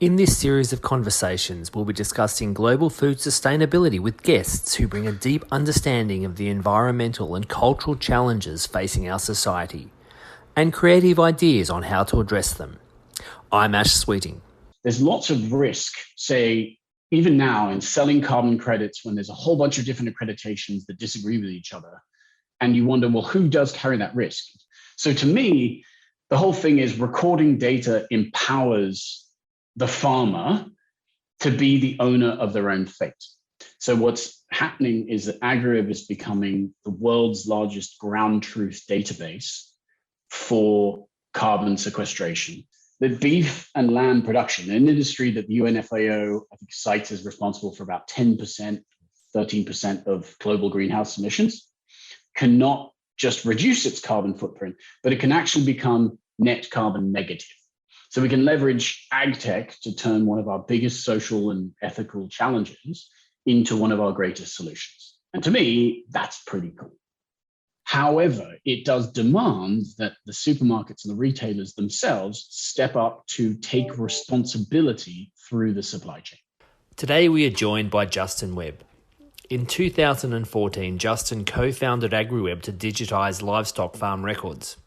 In this series of conversations, we'll be discussing global food sustainability with guests who bring a deep understanding of the environmental and cultural challenges facing our society and creative ideas on how to address them. I'm Ash Sweeting. There's lots of risk, say, even now in selling carbon credits when there's a whole bunch of different accreditations that disagree with each other. And you wonder, well, who does carry that risk? So to me, the whole thing is recording data empowers the farmer to be the owner of their own fate. So what's happening is that AgriWebb is becoming the world's largest ground truth database for carbon sequestration. The beef and lamb production, an industry that the UNFAO, I think, cites as responsible for about 10%, 13% of global greenhouse emissions, cannot just reduce its carbon footprint, but it can actually become net carbon negative. So we can leverage ag tech to turn one of our biggest social and ethical challenges into one of our greatest solutions. And to me, that's pretty cool. However, it does demand that the supermarkets and the retailers themselves step up to take responsibility through the supply chain. Today we are joined by Justin Webb. In 2014, Justin co-founded AgriWebb to digitize livestock farm records.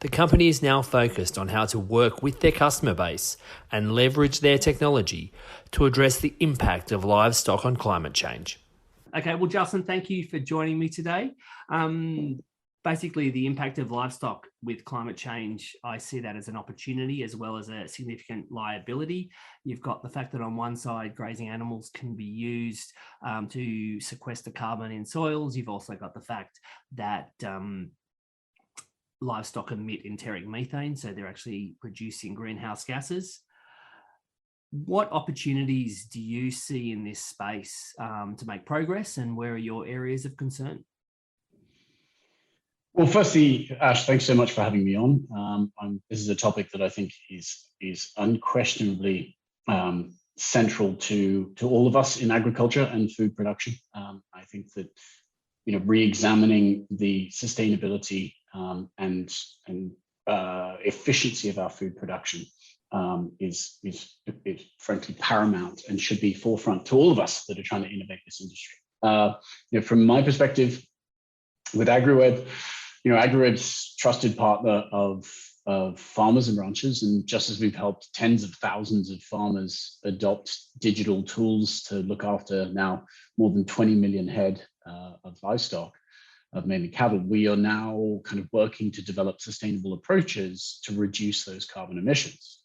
The company is now focused on how to work with their customer base and leverage their technology to address the impact of livestock on climate change. Okay, well, Justin, thank you for joining me today. Basically, the impact of livestock with climate change, I see that as an opportunity as well as a significant liability. You've got the fact that on one side, grazing animals can be used to sequester carbon in soils. You've also got the fact that livestock emit enteric methane, so they're actually producing greenhouse gases. What opportunities do you see in this space to make progress, and where are your areas of concern? Well, firstly, Ash, thanks so much for having me on. This is a topic that I think is unquestionably central to all of us in agriculture and food production. I think that re-examining the sustainability and efficiency of our food production is frankly paramount and should be forefront to all of us that are trying to innovate this industry. From my perspective, with AgriWebb, AgriWebb's trusted partner of farmers and ranchers, and just as we've helped tens of thousands of farmers adopt digital tools to look after now more than 20 million head of livestock, of mainly cattle, we are now kind of working to develop sustainable approaches to reduce those carbon emissions.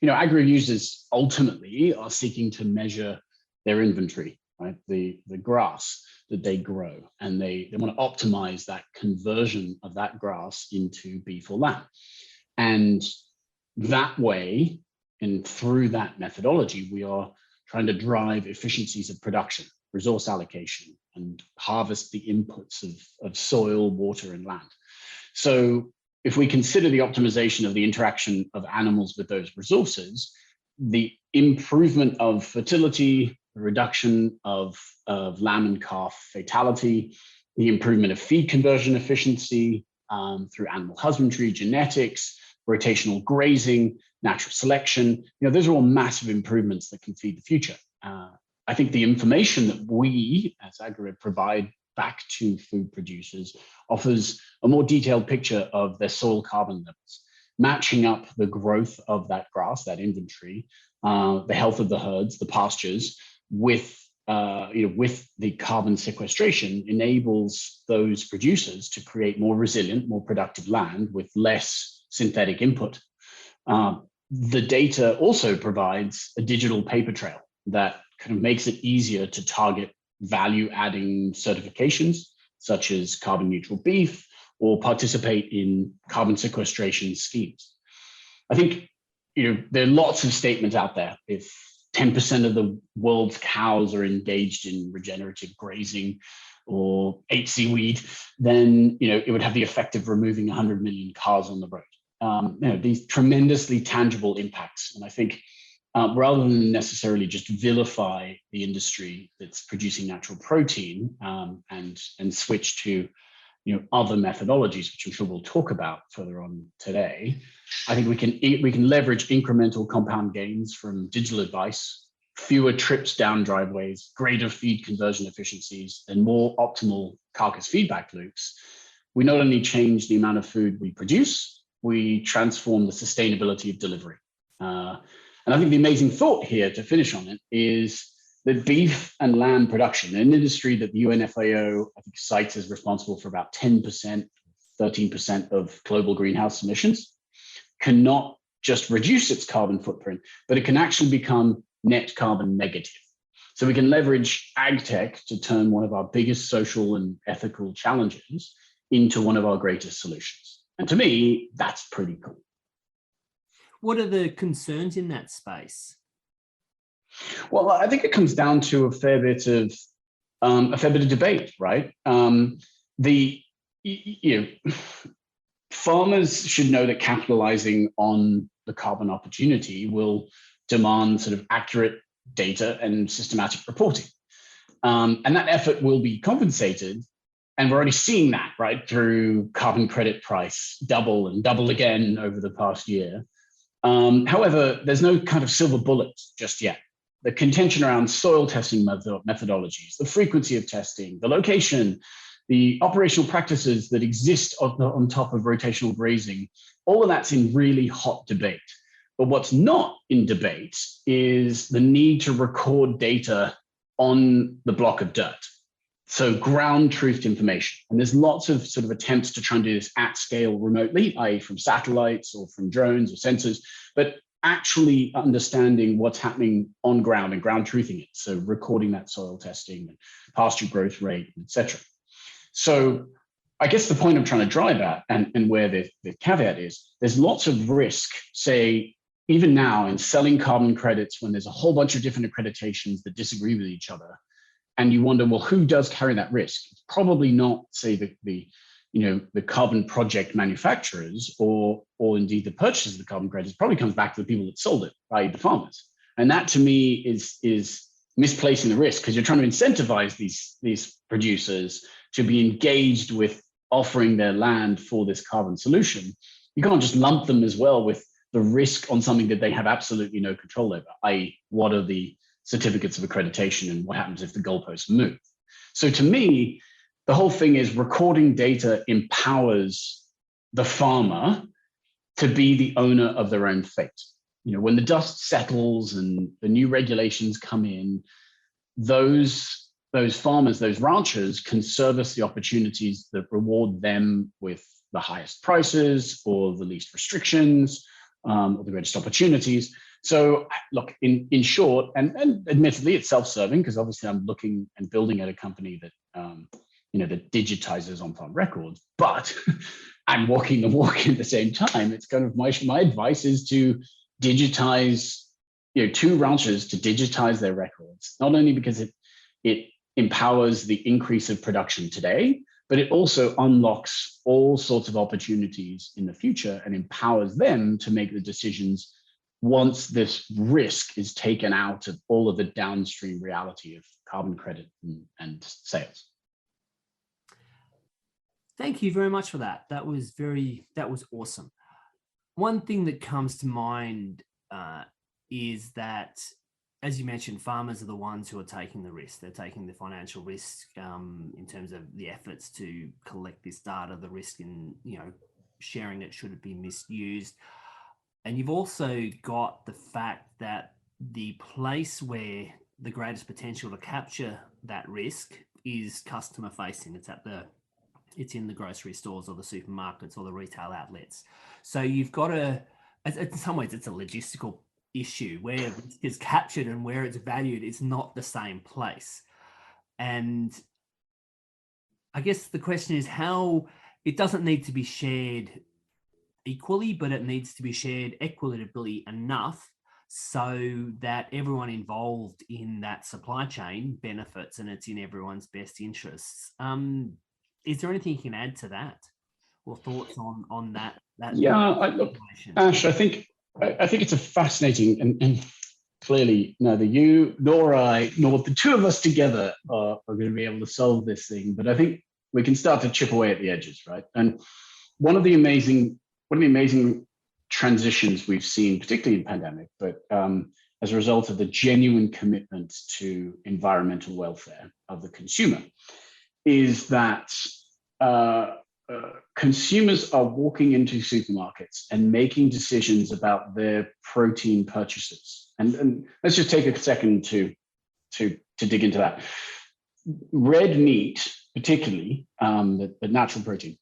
Agri users ultimately are seeking to measure their inventory, right? The grass that they grow, and they want to optimize that conversion of that grass into beef or lamb. And that way, and through that methodology, we are trying to drive efficiencies of production, resource allocation, and harvest the inputs of soil, water, and land. So if we consider the optimization of the interaction of animals with those resources, the improvement of fertility, the reduction of lamb and calf fatality, the improvement of feed conversion efficiency through animal husbandry, genetics, rotational grazing, natural selection, those are all massive improvements that can feed the future. I think the information that we as AgriWebb provide back to food producers offers a more detailed picture of their soil carbon levels, matching up the growth of that grass, that inventory, the health of the herds, the pastures, with the carbon sequestration enables those producers to create more resilient, more productive land with less synthetic input. The data also provides a digital paper trail that kind of makes it easier to target value-adding certifications, such as carbon neutral beef, or participate in carbon sequestration schemes. I think there are lots of statements out there. If 10% of the world's cows are engaged in regenerative grazing or ate seaweed, then it would have the effect of removing 100 million cars on the road. These tremendously tangible impacts, and I think rather than necessarily just vilify the industry that's producing natural protein and switch to other methodologies, which I'm sure we'll talk about further on today, I think we can leverage incremental compound gains from digital advice, fewer trips down driveways, greater feed conversion efficiencies, and more optimal carcass feedback loops. We not only change the amount of food we produce, we transform the sustainability of delivery. And I think the amazing thought here to finish on it is that beef and lamb production, an industry that the UNFAO, I think, cites as responsible for about 10%, 13% of global greenhouse emissions, cannot just reduce its carbon footprint, but it can actually become net carbon negative. So we can leverage ag tech to turn one of our biggest social and ethical challenges into one of our greatest solutions. And to me, that's pretty cool. What are the concerns in that space? Well, I think it comes down to a fair bit of debate, right? Farmers should know that capitalizing on the carbon opportunity will demand sort of accurate data and systematic reporting. And that effort will be compensated. And we're already seeing that, right, through carbon credit price double and double again over the past year. However, there's no kind of silver bullet just yet. The contention around soil testing methodologies, the frequency of testing, the location, the operational practices that exist on top of rotational grazing, all of that's in really hot debate. But what's not in debate is the need to record data on the block of dirt. So ground truthed information. And there's lots of sort of attempts to try and do this at scale remotely, i.e. from satellites or from drones or sensors, but actually understanding what's happening on ground and ground truthing it. So recording that soil testing and pasture growth rate, et cetera. So I guess the point I'm trying to drive at and where the caveat is, there's lots of risk, say, even now in selling carbon credits when there's a whole bunch of different accreditations that disagree with each other. And you wonder, well, who does carry that risk? It's probably not, say, the carbon project manufacturers or indeed the purchasers of the carbon credits. It probably comes back to the people that sold it, i.e. the farmers. And that to me is misplacing the risk, because you're trying to incentivize these producers to be engaged with offering their land for this carbon solution. You can't just lump them as well with the risk on something that they have absolutely no control over, i.e. what are the certificates of accreditation and what happens if the goalposts move. So to me, the whole thing is recording data empowers the farmer to be the owner of their own fate. When the dust settles and the new regulations come in, those farmers, those ranchers can service the opportunities that reward them with the highest prices or the least restrictions or the greatest opportunities. So look, in short, and admittedly, it's self-serving because obviously I'm looking and building at a company that that digitizes on-farm records, but I'm walking the walk at the same time. It's kind of my advice is to digitize, to ranchers to digitize their records, not only because it empowers the increase of production today, but it also unlocks all sorts of opportunities in the future and empowers them to make the decisions once this risk is taken out of all of the downstream reality of carbon credit and sales. Thank you very much for that. That was awesome. One thing that comes to mind is that, as you mentioned, farmers are the ones who are taking the risk. They're taking the financial risk in terms of the efforts to collect this data, the risk in sharing it should it be misused. And you've also got the fact that the place where the greatest potential to capture that risk is customer facing. It's in the grocery stores or the supermarkets or the retail outlets. So you've got in some ways, it's a logistical issue where risk is captured and where it's valued is not the same place. And I guess the question is how it doesn't need to be shared equally, but it needs to be shared equitably enough so that everyone involved in that supply chain benefits and it's in everyone's best interests. Is there anything you can add to that or thoughts on that? Yeah, look, Ash, I think it's a fascinating and clearly neither you nor I nor the two of us together are going to be able to solve this thing. But I think we can start to chip away at the edges, right? And one of the amazing transitions we've seen, particularly in pandemic, but as a result of the genuine commitment to environmental welfare of the consumer, is that consumers are walking into supermarkets and making decisions about their protein purchases. And let's just take a second to dig into that. Red meat, particularly the natural protein,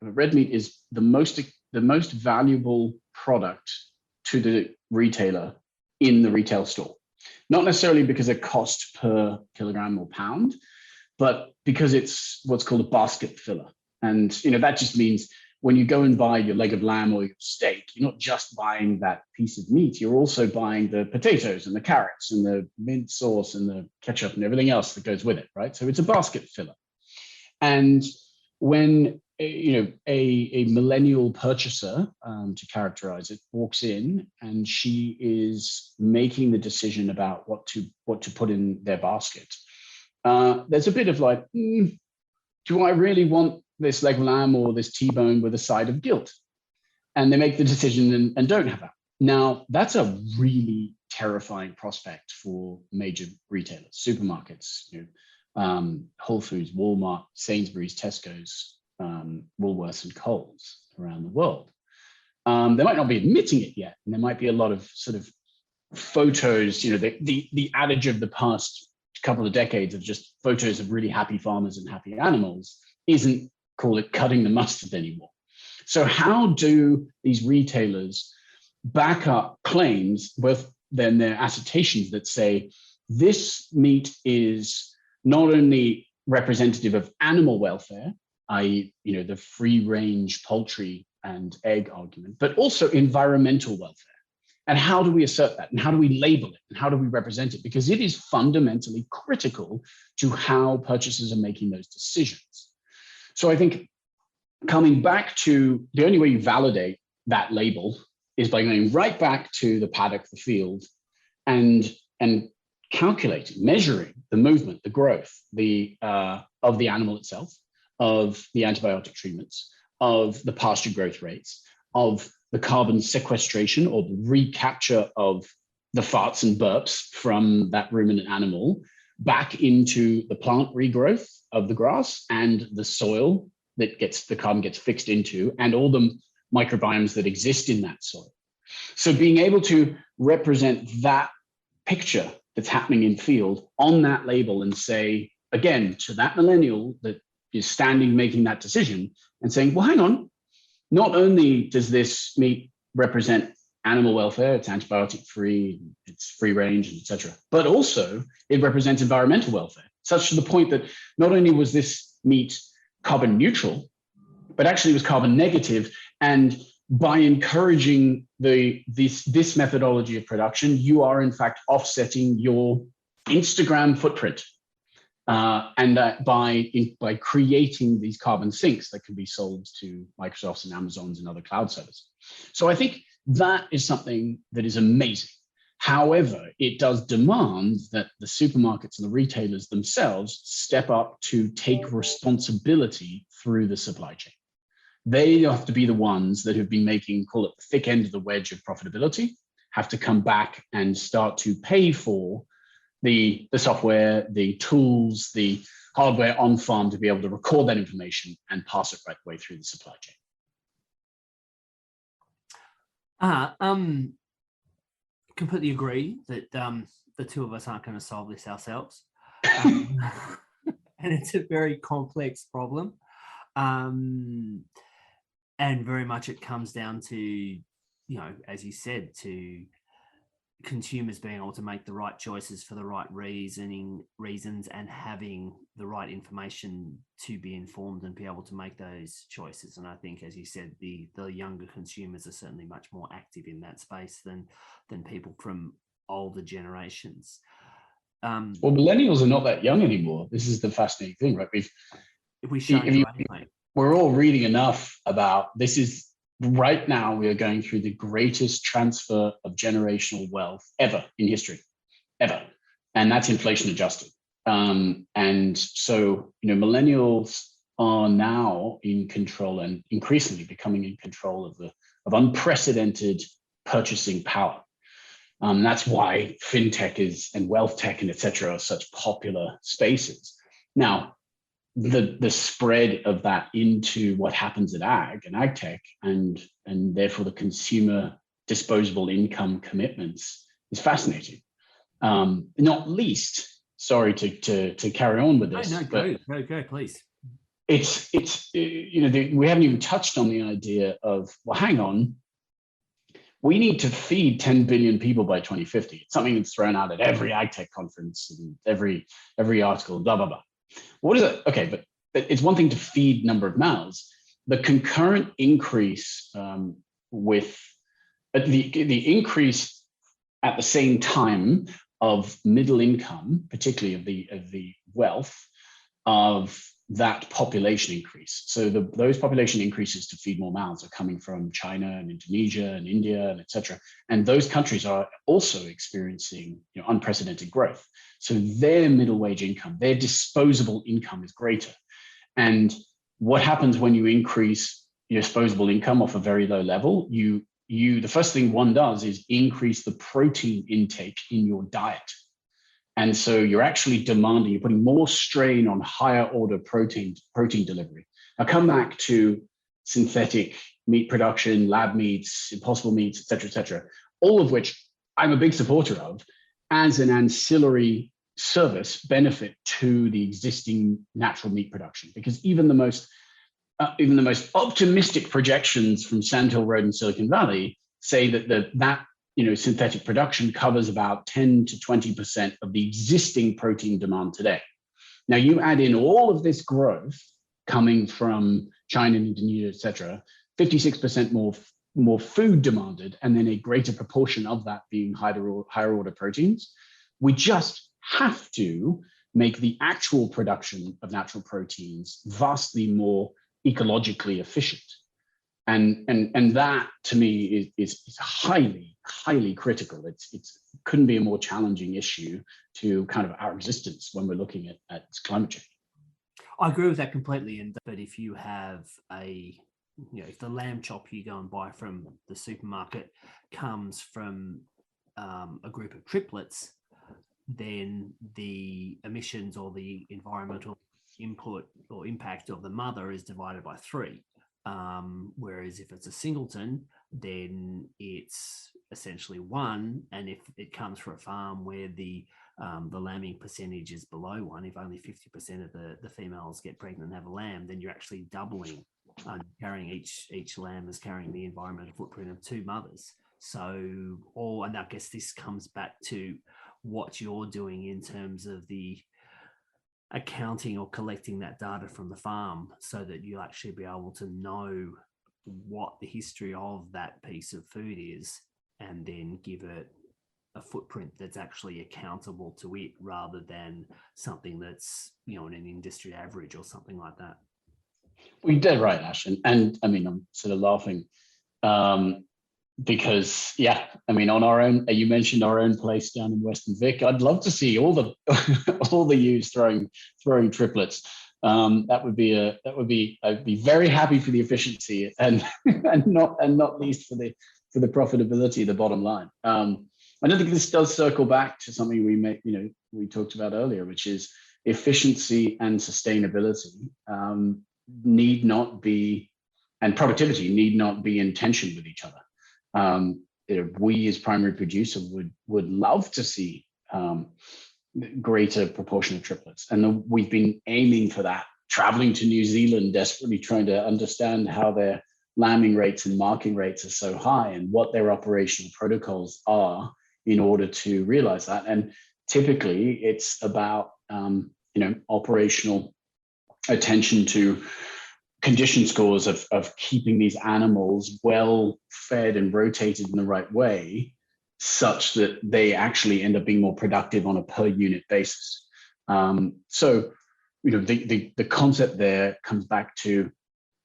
red meat is the most valuable product to the retailer in the retail store. Not necessarily because of cost per kilogram or pound, but because it's what's called a basket filler. And that just means when you go and buy your leg of lamb or your steak, you're not just buying that piece of meat, you're also buying the potatoes and the carrots and the mint sauce and the ketchup and everything else that goes with it, right? So it's a basket filler. And when a millennial purchaser, to characterize it, walks in and she is making the decision about what to put in their basket, there's a bit of like, do I really want this leg of lamb or this T-bone with a side of guilt? And they make the decision and don't have that. Now, that's a really terrifying prospect for major retailers, supermarkets, Whole Foods, Walmart, Sainsbury's, Tesco's, Woolworths and Coles around the world. They might not be admitting it yet, and there might be a lot of sort of photos, the adage of the past couple of decades of just photos of really happy farmers and happy animals isn't, call it, cutting the mustard anymore. So how do these retailers back up claims with then their assertions that say this meat is not only representative of animal welfare, i.e., the free range poultry and egg argument, but also environmental welfare? And how do we assert that? And how do we label it? And how do we represent it? Because it is fundamentally critical to how purchasers are making those decisions. So I think coming back to the only way you validate that label is by going right back to the paddock, the field, and calculating, measuring the movement, the growth, of the animal itself, of the antibiotic treatments, of the pasture growth rates, of the carbon sequestration or the recapture of the farts and burps from that ruminant animal back into the plant regrowth of the grass and the soil that the carbon gets fixed into, and all the microbiomes that exist in that soil. So being able to represent that picture that's happening in field on that label and say, again, to that millennial that is standing making that decision and saying, well, hang on, not only does this meat represent animal welfare, it's antibiotic free, it's free range, etc., but also it represents environmental welfare, such to the point that not only was this meat carbon neutral, but actually was carbon negative. And by encouraging this methodology of production, you are in fact offsetting your Instagram footprint. By creating these carbon sinks that can be sold to Microsofts and Amazons and other cloud servers. So I think that is something that is amazing. However, it does demand that the supermarkets and the retailers themselves step up to take responsibility through the supply chain. They have to be the ones that have been making, call it the thick end of the wedge of profitability, have to come back and start to pay for the software, the tools, the hardware on farm to be able to record that information and pass it right the way through the supply chain. Completely agree that the two of us aren't going to solve this ourselves. And it's a very complex problem. And very much it comes down to, as you said, to consumers being able to make the right choices for the right reasons and having the right information to be informed and be able to make those choices. And I think, as you said, the younger consumers are certainly much more active in that space than people from older generations. Well, millennials are not that young anymore. This is the fascinating thing, right? We're all reading enough about this. Is right now we are going through the greatest transfer of generational wealth ever in history, and that's inflation adjusted. And so, millennials are now in control and increasingly becoming in control of unprecedented purchasing power. That's why fintech and wealth tech and et cetera are such popular spaces. Now, the spread of that into what happens at ag and ag tech and therefore the consumer disposable income commitments is fascinating. Not least, sorry to carry on with this. No, go, please. It's we haven't even touched on the idea of, well, hang on, we need to feed 10 billion people by 2050. It's something that's thrown out at every ag tech conference and every article, blah, blah, blah. What is it? Okay, but it's one thing to feed number of mouths. The concurrent increase with the increase at the same time of middle income, particularly of the wealth of that population increase. So those population increases to feed more mouths are coming from China and Indonesia and India and et cetera. And those countries are also experiencing unprecedented growth. So their middle wage income, their disposable income is greater. And what happens when you increase your disposable income off a very low level? The first thing one does is increase the protein intake in your diet. And so you're actually you're putting more strain on higher order protein delivery. Now come back to synthetic meat production, lab meats, impossible meats, et cetera, all of which I'm a big supporter of as an ancillary service benefit to the existing natural meat production. Because even the most optimistic projections from Sand Hill Road and Silicon Valley say that synthetic production covers about 10 to 20% of the existing protein demand today. Now you add in all of this growth coming from China and Indonesia, et cetera, 56% more food demanded, and then a greater proportion of that being higher order proteins. We just have to make the actual production of natural proteins vastly more ecologically efficient. And that to me is highly, highly critical. It couldn't be a more challenging issue to kind of our existence when we're looking at climate change. I agree with that completely. But if you have if the lamb chop you go and buy from the supermarket comes from a group of triplets, then the emissions or the environmental input or impact of the mother is divided by 3. Whereas if it's a singleton, then it's essentially 1. And if it comes from a farm where the lambing percentage is below 1, if only 50% of the females get pregnant and have a lamb, then you're actually doubling, carrying each lamb is carrying the environmental footprint of 2 mothers. So, and I guess this comes back to what you're doing in terms of the accounting or collecting that data from the farm, so that you'll actually be able to know what the history of that piece of food is, and then give it a footprint that's actually accountable to it, rather than something that's an industry average or something like that. Well, you're dead right, Ash, and I mean, I'm sort of laughing because on our own, you mentioned our own place down in Western Vic. I'd love to see all the ewes throwing triplets. I'd be very happy for the efficiency and not least for the profitability, the bottom line. I don't think this does circle back to something we talked about earlier, which is efficiency and sustainability need not be, and productivity need not be in tension with each other. We as primary producer would love to see greater proportion of triplets, and we've been aiming for that, traveling to New Zealand, desperately trying to understand how their lambing rates and marking rates are so high and what their operational protocols are in order to realize that. And typically it's about operational attention to condition scores of keeping these animals well fed and rotated in the right way, such that they actually end up being more productive on a per unit basis. So the concept there comes back to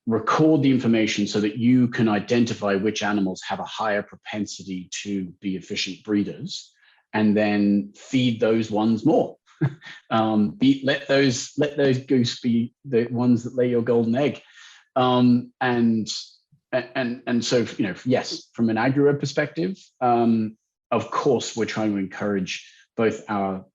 record the information so that you can identify which animals have a higher propensity to be efficient breeders, and then feed those ones more. Let those goose be the ones that lay your golden egg. And so, yes, from an AgriWebb perspective, of course, we're trying to encourage both our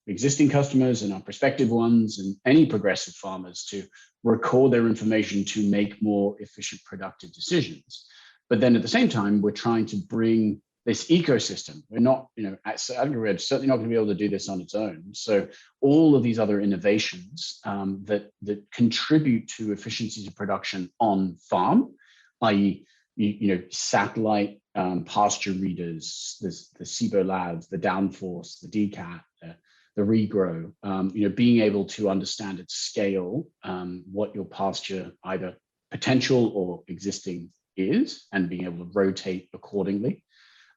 existing customers and our prospective ones and any progressive farmers to record their information to make more efficient, productive decisions. But then at the same time, we're trying to bring this ecosystem. We're not, AgriWebb is certainly not going to be able to do this on its own. So all of these other innovations that contribute to efficiencies of production on farm, i.e., satellite pasture readers, the SIBO labs, the downforce, the DCAT, the regrow, being able to understand at scale what your pasture either potential or existing is, and being able to rotate accordingly,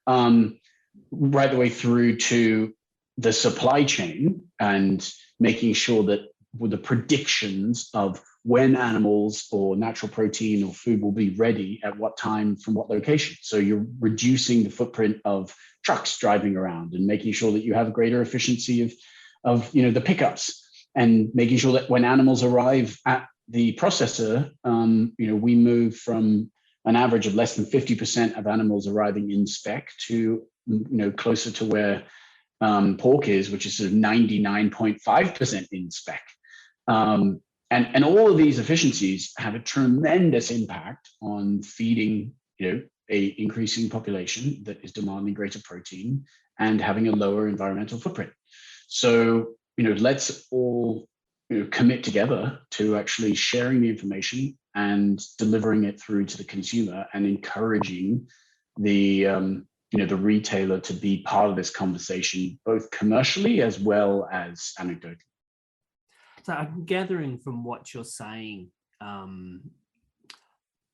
right the way through to the supply chain and making sure that with the predictions of when animals or natural protein or food will be ready at what time from what location. So you're reducing the footprint of trucks driving around and making sure that you have greater efficiency of the pickups, and making sure that when animals arrive at the processor, we move from an average of less than 50% of animals arriving in spec to closer to where pork is, which is sort of 99.5% in spec. And all of these efficiencies have a tremendous impact on feeding, a increasing population that is demanding greater protein and having a lower environmental footprint. So, let's all commit together to actually sharing the information and delivering it through to the consumer, and encouraging the retailer to be part of this conversation, both commercially as well as anecdotally. So I'm gathering from what you're saying that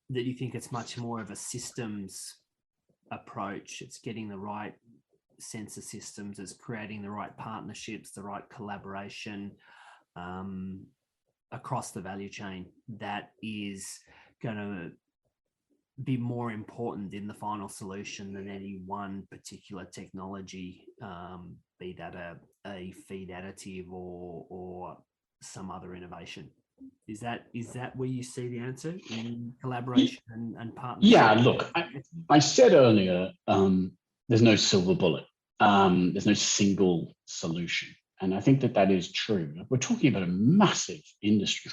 you think it's much more of a systems approach. It's getting the right sensor systems, it's creating the right partnerships, the right collaboration across the value chain that is going to be more important in the final solution than any one particular technology, be that a feed additive or some other innovation. Is that where you see the answer in collaboration and partnership? Yeah, look, I said earlier, there's no silver bullet. There's no single solution. And I think that is true. We're talking about a massive industry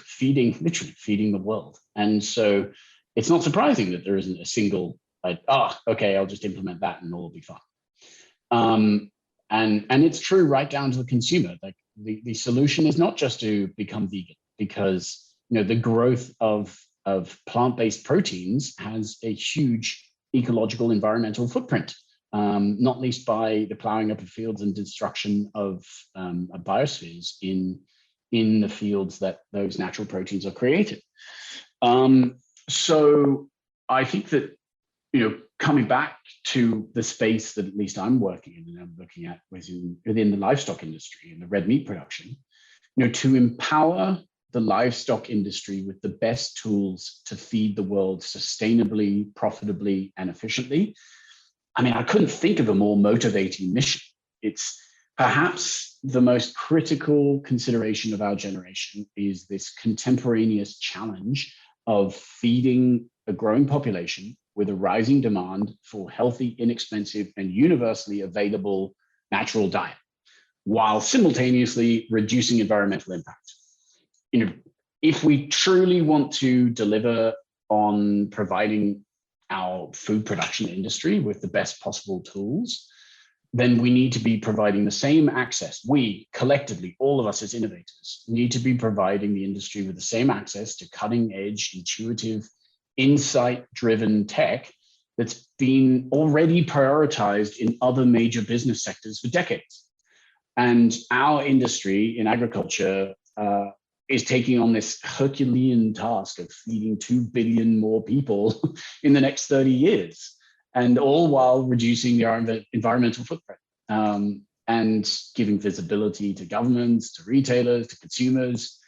literally feeding the world. And so it's not surprising that there isn't a single, okay, I'll just implement that and all will be fine. And it's true right down to the consumer. Like the solution is not just to become vegan, because the growth of plant-based proteins has a huge ecological environmental footprint. Not least by the plowing up of fields and destruction of biospheres in the fields that those natural proteins are created. So I think that, coming back to the space that at least I'm working in and I'm looking at within the livestock industry and the red meat production, to empower the livestock industry with the best tools to feed the world sustainably, profitably, and efficiently. I mean, I couldn't think of a more motivating mission. It's perhaps the most critical consideration of our generation is this contemporaneous challenge of feeding a growing population with a rising demand for healthy, inexpensive, and universally available natural diet, while simultaneously reducing environmental impact. If we truly want to deliver on providing our food production industry with the best possible tools, then we need to be providing the same access. We collectively, all of us as innovators, need to be providing the industry with the same access to cutting edge, intuitive, insight-driven tech that's been already prioritized in other major business sectors for decades. And our industry in agriculture is taking on this Herculean task of feeding 2 billion more people in the next 30 years, and all while reducing the environmental footprint and giving visibility to governments, to retailers, to consumers.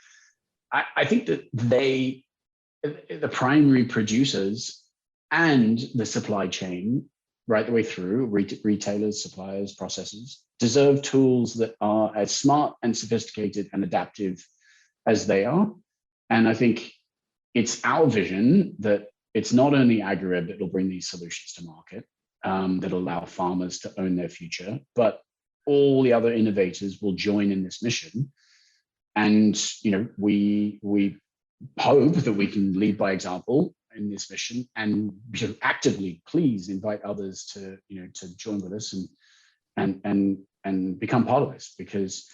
I think that the primary producers and the supply chain right the way through, retailers, suppliers, processors, deserve tools that are as smart and sophisticated and adaptive as they are. And I think it's our vision that it's not only AgriWebb that will bring these solutions to market, that allow farmers to own their future, but all the other innovators will join in this mission. And we hope that we can lead by example in this mission, and actively please invite others to join with us and become part of this, because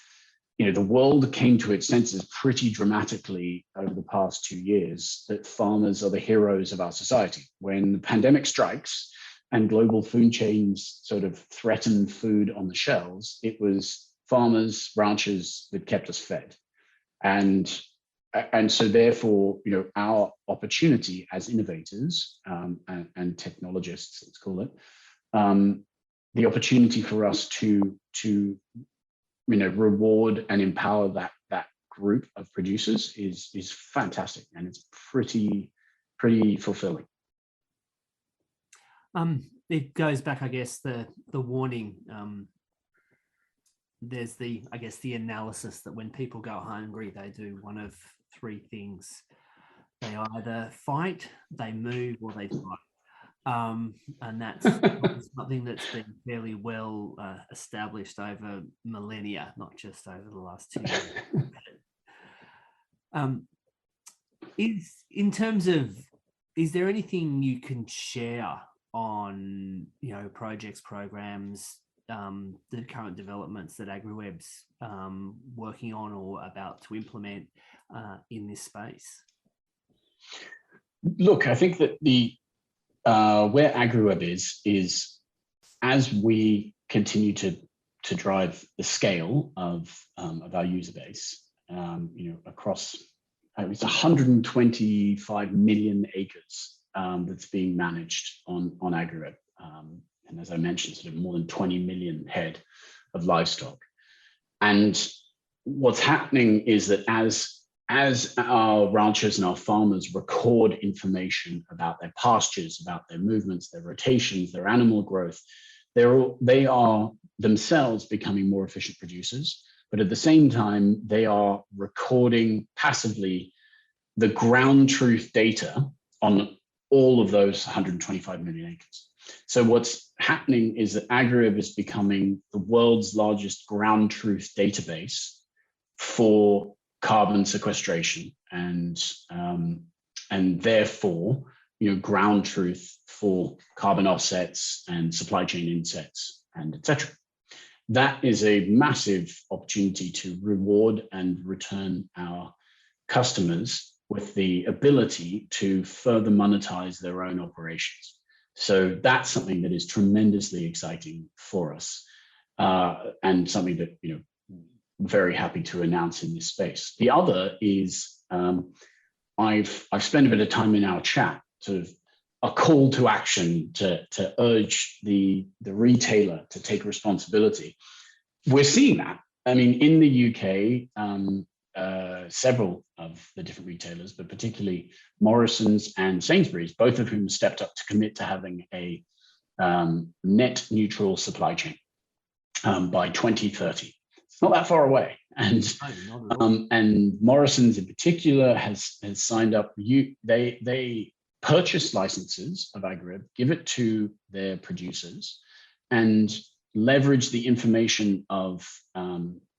the world came to its senses pretty dramatically over the past 2 years that farmers are the heroes of our society. When the pandemic strikes and global food chains sort of threaten food on the shelves, it was farmers, ranchers that kept us fed. And so therefore, our opportunity as innovators and technologists, let's call it, the opportunity for us to reward and empower that group of producers is fantastic, and it's pretty fulfilling. It goes back, I guess, the warning. There's the analysis that when people go hungry, they do one of three things. They either fight, they move, or they fight. And that's something that's been fairly well established over millennia, not just over the last 2 years. Is there anything you can share on, projects, programs, the current developments that AgriWebb's working on or about to implement in this space? Look, I think that where AgriWebb is as we continue to drive the scale of our user base, across it's 125 million acres that's being managed on AgriWebb. And as I mentioned, sort of more than 20 million head of livestock. And what's happening is that as our ranchers and our farmers record information about their pastures, about their movements, their rotations, their animal growth, they are themselves becoming more efficient producers. But at the same time, they are recording passively the ground truth data on all of those 125 million acres. So what's happening is that AgriWebb is becoming the world's largest ground truth database for carbon sequestration and therefore, ground truth for carbon offsets and supply chain insets and etc. That is a massive opportunity to reward and return our customers with the ability to further monetize their own operations. So that's something that is tremendously exciting for us, and something that very happy to announce in this space. The other is I've spent a bit of time in our chat, sort of a call to action to urge the retailer to take responsibility. We're seeing that. I mean, in the UK, several of the different retailers, but particularly Morrisons and Sainsbury's, both of whom stepped up to commit to having a net neutral supply chain by 2030. It's not that far away, and Morrisons in particular has signed up. They purchase licenses of AgriWebb, give it to their producers, and leverage the information of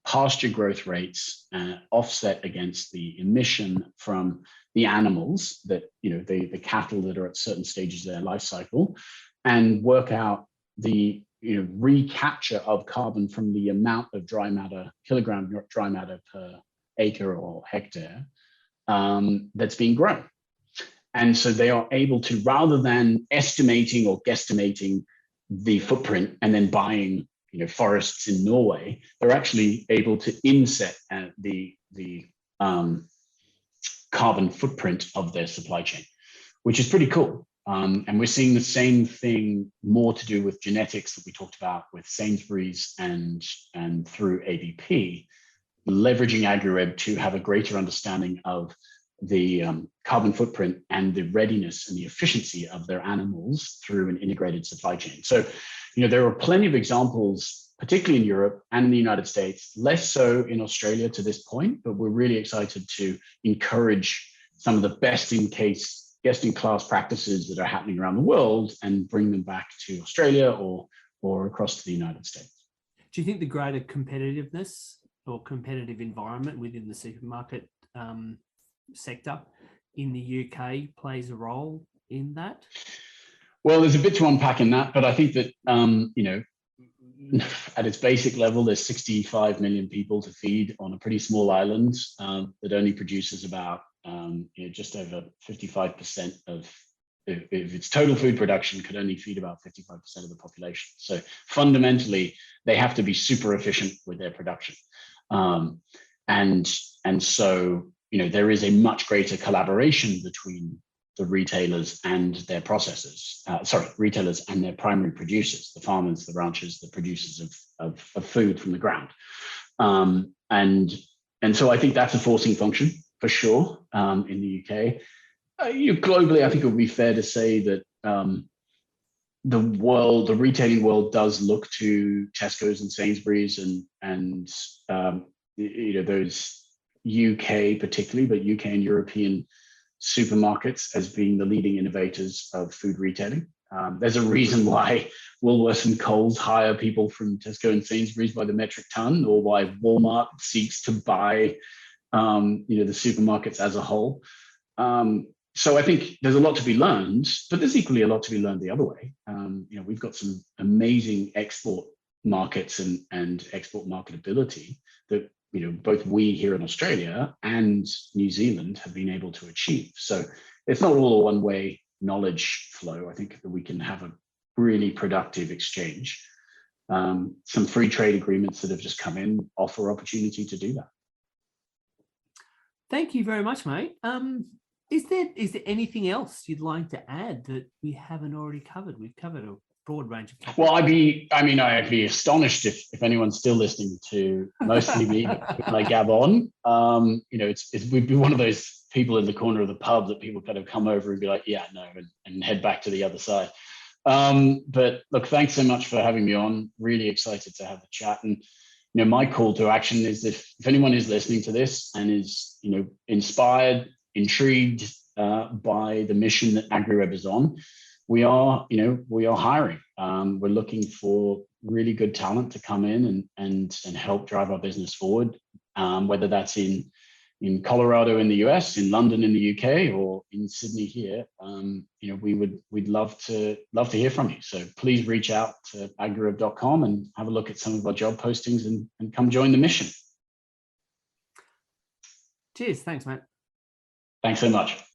pasture growth rates offset against the emission from the animals that the cattle that are at certain stages of their life cycle, and work out the recapture of carbon from the amount of dry matter, kilogram dry matter per acre or hectare that's being grown. And so they are able to, rather than estimating or guesstimating the footprint and then buying forests in Norway, they're actually able to inset the carbon footprint of their supply chain, which is pretty cool. And we're seeing the same thing, more to do with genetics that we talked about with Sainsbury's and through ABP, leveraging AgriWebb to have a greater understanding of the carbon footprint and the readiness and the efficiency of their animals through an integrated supply chain. So, there are plenty of examples, particularly in Europe and in the United States, less so in Australia to this point, but we're really excited to encourage some of the best-in-class practices that are happening around the world and bring them back to Australia or across to the United States. Do you think the greater competitiveness or competitive environment within the supermarket sector in the UK plays a role in that? Well, there's a bit to unpack in that, but I think that, at its basic level, there's 65 million people to feed on a pretty small island that only produces about just over 55% of its total food production could only feed about 55% of the population. So fundamentally, they have to be super efficient with their production. And so, there is a much greater collaboration between the retailers and their processors, retailers and their primary producers, the farmers, the ranchers, the producers of food from the ground. And so I think that's a forcing function for sure in the UK. Globally, I think it would be fair to say that the retailing world does look to Tesco's and Sainsbury's and those UK particularly, but UK and European supermarkets as being the leading innovators of food retailing. There's a reason why Woolworths and Coles hire people from Tesco and Sainsbury's by the metric ton, or why Walmart seeks to buy the supermarkets as a whole. So I think there's a lot to be learned, but there's equally a lot to be learned the other way. We've got some amazing export markets and export marketability that both we here in Australia and New Zealand have been able to achieve. So it's not all a one-way knowledge flow. I think that we can have a really productive exchange. Some free trade agreements that have just come in offer opportunity to do that. Thank you very much, mate. Is there anything else you'd like to add that we haven't already covered? We've covered a broad range of topics. Well, I'd be astonished if anyone's still listening to mostly me when I gab on. We'd be one of those people in the corner of the pub that people kind of come over and be like, yeah, no, and head back to the other side. But look, thanks so much for having me on. Really excited to have the chat. And my call to action is if anyone is listening to this and is inspired, intrigued by the mission that AgriWebb is on, we are hiring. We're looking for really good talent to come in and help drive our business forward, whether that's in Colorado in the US, in London in the UK, or in Sydney here. We'd love to hear from you. So please reach out to agriwebb.com and have a look at some of our job postings and come join the mission. Cheers. Thanks, mate. Thanks so much.